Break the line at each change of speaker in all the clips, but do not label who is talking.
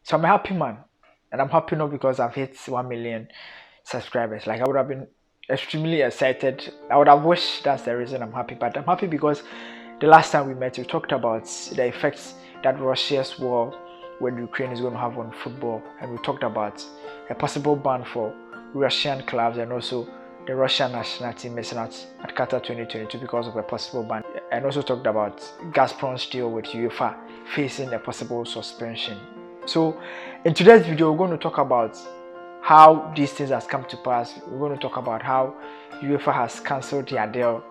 So I'm a happy man, and I'm happy not because I've hit 1 million subscribers. Like I would have been extremely excited. I would have wished that's the reason I'm happy. But I'm happy because the last time we met, we talked about the effects that Russia's war with Ukraine is going to have on football, and we talked about a possible ban for Russian clubs and also the Russian national team missing out at Qatar 2022 because of a possible ban, and also talked about Gazprom's deal with UEFA facing a possible suspension. So in today's video, we're going to talk about how these things has come to pass. We're going to talk about how UEFA has cancelled their deal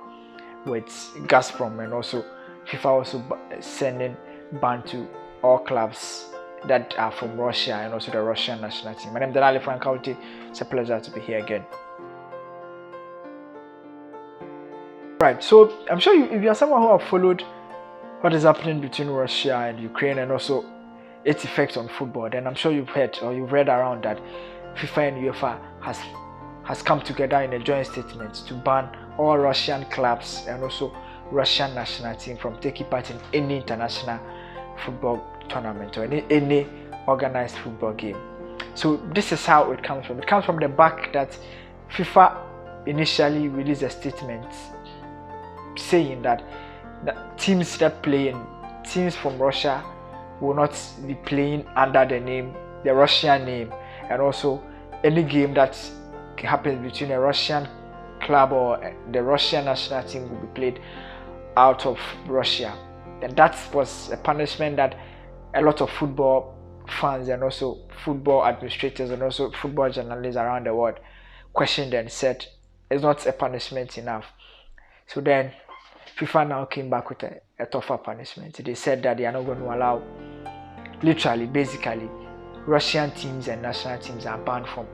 with Gazprom, and also FIFA also sending ban to all clubs that are from Russia and also the Russian national team. My name is Delali Frankauti. It's a pleasure to be here again. Right, so I'm sure if you are someone who have followed what is happening between Russia and Ukraine and also its effects on football, then I'm sure you've heard or you've read around that FIFA and UEFA has come together in a joint statement to ban all Russian clubs and also Russian national team from taking part in any international football tournament or any organized football game. So this is how it comes from. It comes from the back that FIFA initially released a statement saying that teams from Russia will not be playing under the Russian name, and also any game that happens between a Russian club or the Russian national team will be played out of Russia. And that was a punishment that a lot of football fans and also football administrators and also football journalists around the world questioned and said it's not a punishment enough. So then FIFA now came back with a tougher punishment. They said that they are not going to allow, basically, Russian teams and national teams are banned from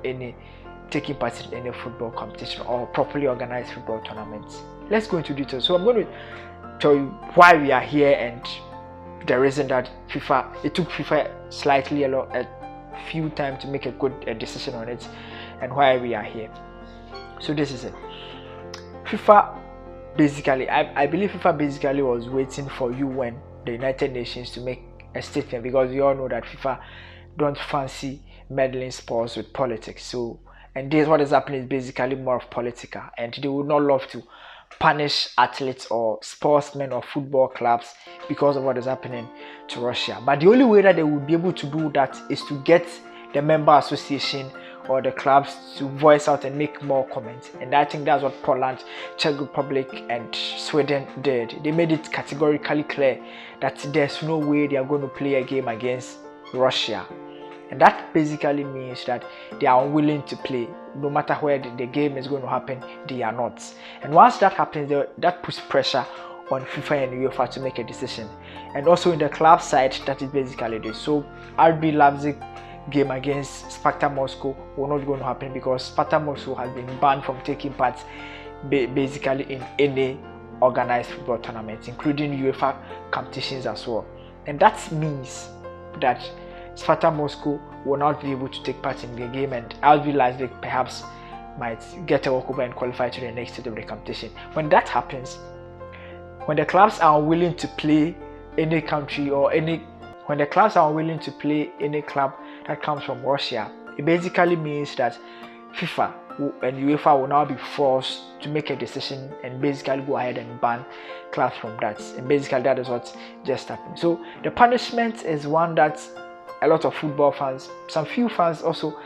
taking part in any football competition or properly organized football tournaments. Let's go into details. So I'm going to tell you why we are here and the reason that it took FIFA slightly a few times to make a good decision on it, and why we are here. So this is it. FIFA basically, I believe FIFA basically was waiting for UN, the United Nations, to make a statement, because we all know that FIFA don't fancy meddling sports with politics. So, and this what is happening is basically more of political, and they would not love to punish athletes or sportsmen or football clubs because of what is happening to Russia. But the only way that they would be able to do that is to get the member association or the clubs to voice out and make more comments. And I think that's what Poland, Czech Republic and Sweden did. They made it categorically clear that there's no way they are going to play a game against Russia. And that basically means that they are unwilling to play. No matter where the game is going to happen, they are not. And once that happens, that puts pressure on FIFA and UEFA to make a decision. And also in the club side, that is basically this. So RB Leipzig game against Sparta Moscow will not going to happen because Sparta Moscow has been banned from taking part basically in any organized football tournament, including UEFA competitions as well. And that means that Sparta Moscow will not be able to take part in the game, and RB Leipzig perhaps might get a walkover and qualify to the next stage of the competition. When that happens, when the clubs are willing to play any country or when the clubs are willing to play any club that comes from Russia, it basically means that FIFA and UEFA will now be forced to make a decision and basically go ahead and ban clubs from that. And basically that is what just happened. So the punishment is one that a lot of football fans, some few fans also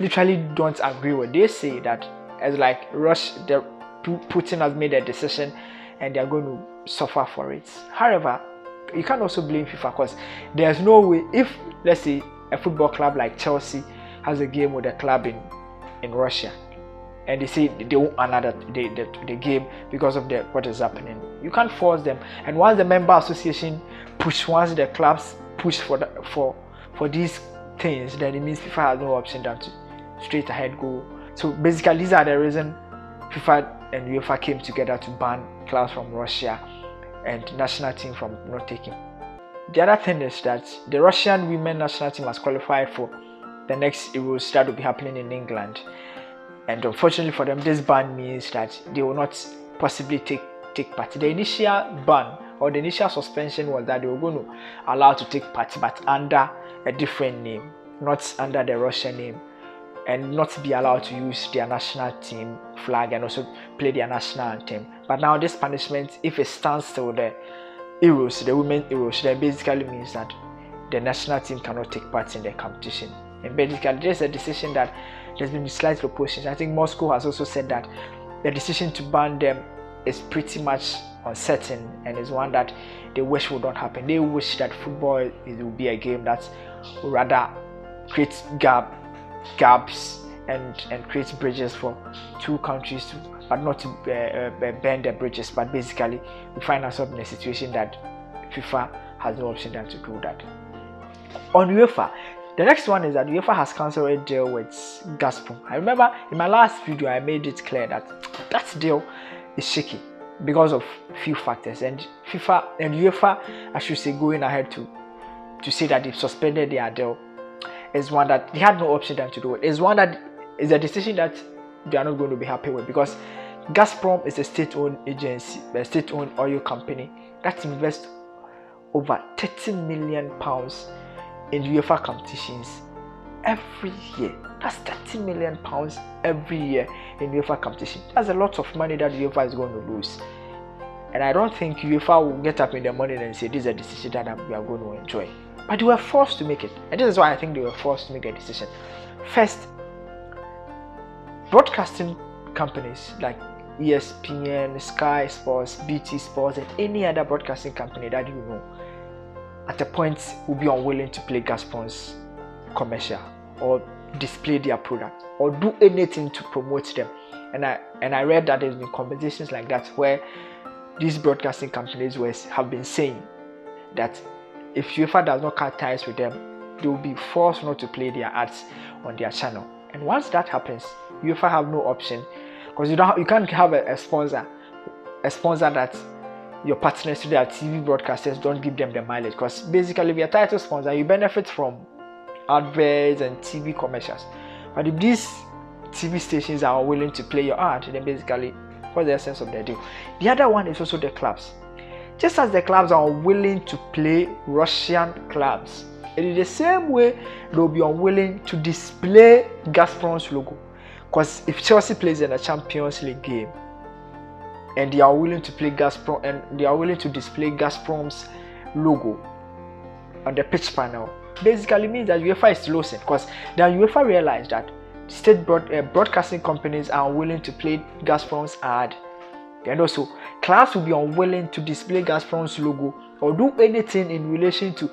literally don't agree with. They say that as like Putin has made a decision and they are going to suffer for it. However, you can't also blame FIFA because there's no way, if let's say a football club like Chelsea has a game with a club in Russia and they say they won't honor the game because of what is happening, you can't force them. And once the member association once the clubs push for these things, then it means FIFA has no option than to straight ahead go. So basically these are the reason FIFA and UEFA came together to ban clubs from Russia and national team from not taking. The other thing is that the Russian women national team has qualified for the next Euros that will be happening in England, and unfortunately for them, this ban means that they will not possibly take part. The initial ban or the initial suspension was that they were going to allow to take part, but under a different name, not under the Russian name, and not be allowed to use their national team flag and also play their national anthem. But now this punishment, if it stands till the Euros, the women Euros, then basically means that the national team cannot take part in the competition. And basically there's a decision that there's been slight opposition. I think Moscow has also said that the decision to ban them is pretty much uncertain and is one that they wish would not happen. They wish that football will be a game that would rather create gaps and create bridges for two countries but not to bend the bridges. But basically we find ourselves in a situation that FIFA has no option than to do that. On UEFA, the next one is that UEFA has cancelled a deal with Gazprom. I remember in my last video I made it clear that that deal is shaky because of few factors, and FIFA and UEFA, I should say, going ahead to say that they've suspended their deal is one that they had no option than to do it. Is one that is a decision that they are not going to be happy with, because Gazprom is a state-owned agency, a state-owned oil company that invests over £30 million in UEFA competitions every year. That's £30 million every year in UEFA competition. That's a lot of money that UEFA is going to lose. And I don't think UEFA will get up in the morning and say this is a decision that we are going to enjoy. But they were forced to make it. And this is why I think they were forced to make a decision. First, broadcasting companies like ESPN, Sky Sports, BT Sports, and any other broadcasting company that you know, at a point will be unwilling to play Gazprom's commercial or display their product or do anything to promote them. And I read that there's been conversations like that where these broadcasting companies have been saying that if UEFA does not cut ties with them, they will be forced not to play their ads on their channel. And once that happens, UEFA have no option, because you can't have a sponsor that your partners to their TV broadcasters don't give them the mileage, because basically if you're a title sponsor, you benefit from adverts and TV commercials. But if these TV stations are willing to play your ad, then basically what's the essence of the deal? The other one is also the clubs. Just as the clubs are unwilling to play Russian clubs, it is the same way they'll be unwilling to display Gazprom's logo. Because if Chelsea plays in a Champions League game and they are willing to play Gazprom and they are willing to display Gazprom's logo on the pitch panel, basically means that UEFA is losing, because then UEFA realized that state broadcasting companies are unwilling to play Gazprom's ad, and also clubs will be unwilling to display Gazprom's logo or do anything in relation to,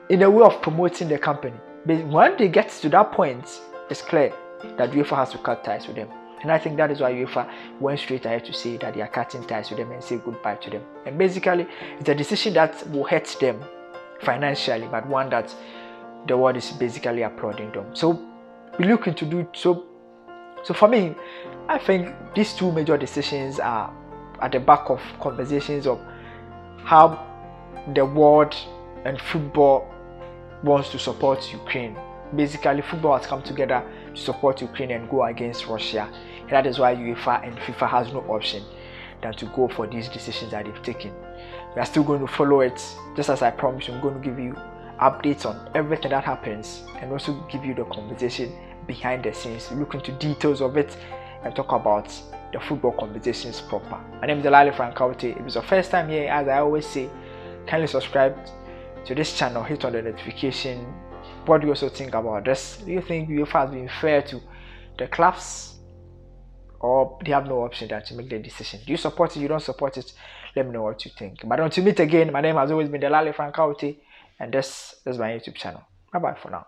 in a way of promoting the company. But when they get to that point, it's clear that UEFA has to cut ties with them. And I think that is why UEFA went straight ahead to say that they are cutting ties with them and say goodbye to them. And basically, it's a decision that will hurt them financially, but one that the world is basically applauding them. So we're looking to do so. So for me, I think these two major decisions are at the back of conversations of how the world and football wants to support Ukraine. Basically, football has come together to support Ukraine and go against Russia. And that is why UEFA and FIFA has no option than to go for these decisions that they've taken. We are still going to follow it. Just as I promised, I'm going to give you updates on everything that happens and also give you the conversation behind the scenes, look into details of it and talk about the football conversations proper. My name is Delali Frankaute. If it's your first time here, as I always say, kindly subscribe to this channel, hit on the notification. What do you also think about this? Do you think UEFA has been fair to the clubs, or they have no option than to make the decision? Do you support it? You don't support it? Let me know what you think. But until we meet again, my name has always been Delali Frankaute, and this is my YouTube channel. Bye bye for now.